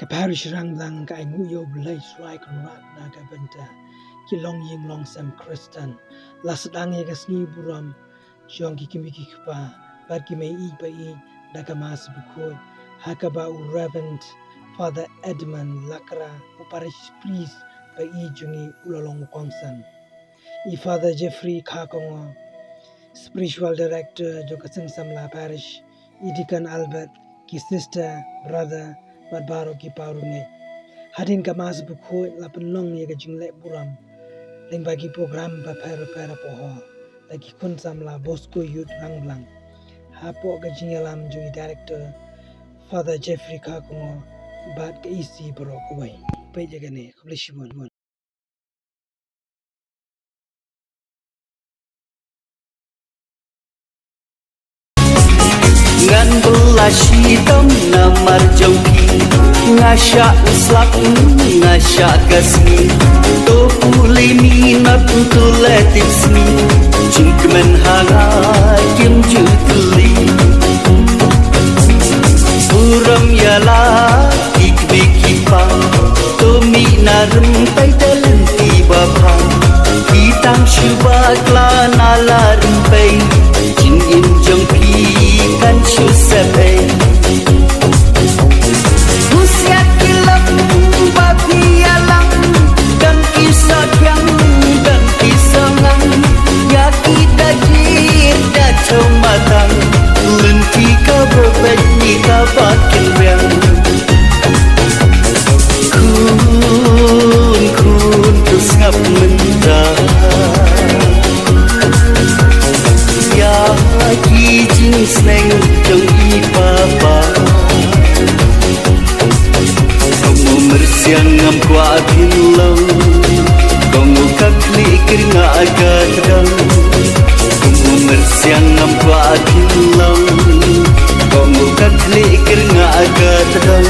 Ka parish Rangblang ka ngu yo blai swai krat na ka benta ki long ying long sam Kristen lasadang ye ka sni buram jong ki kimi ki pa bar ki Mei-i-Pa da ka mas bukoy hakaba u Reverend Father Edmund Lakra u parish priest pa jungi ulolong kongsan I Father Jeffrey Kakongo spiritual director jo ka samla parish I Deacon Albert ki sister brother Barbaro ki parunge hadin ka mas bukhoy la penlong ye ka jinglehburom ling bagi program pa pera poho lagi khun samla Bosco Youth Rangblang hapo ka jingalam jo director Father Jeffrey Kakongo bat ka isi bro kuwai pe jagane kublishibon ngan belashi tom namar jongki ngasya uslak ngasya kasmi to puli minat tuletismi jingmen hanga kim jutli buram yala ikbikipa to minarum taitelen tibapa kitang syubakla nalarum pay jingin jongki kan syusabe usia kilap babi alang dan kisah yang dan kisah ngang yaki dajir dacau matang lenti kabobet ni kabakin bang kun terus ngap mentah ki jing sneng jong I papa kamu mersiang ngam kwa bilang kamu kakli keringa agak dang kamu mersiang ngam kwa bilang kamu kakli keringa agak dang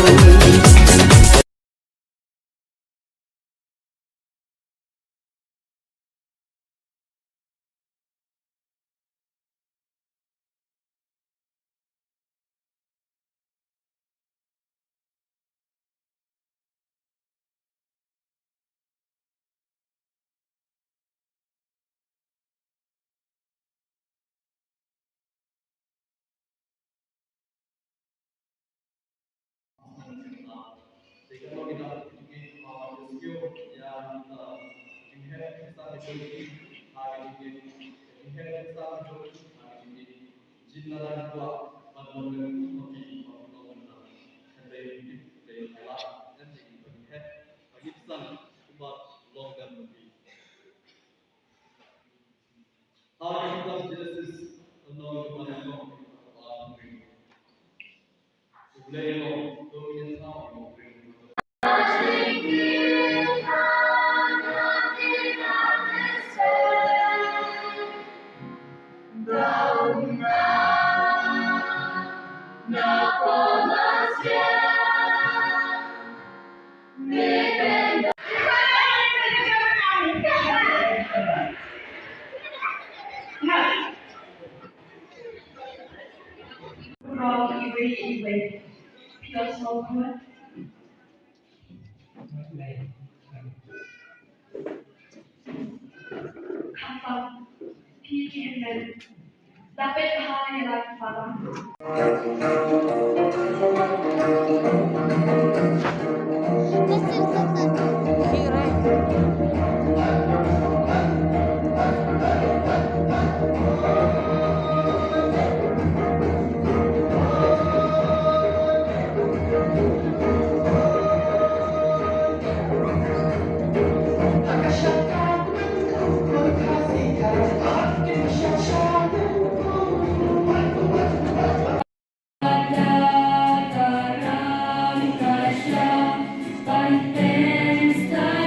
Dapat hal yang lagi malam. Stay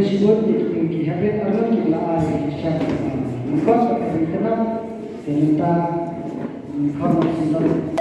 Sibut ki habit arun ki la ai syak kon pa ri kana tenta kon sinon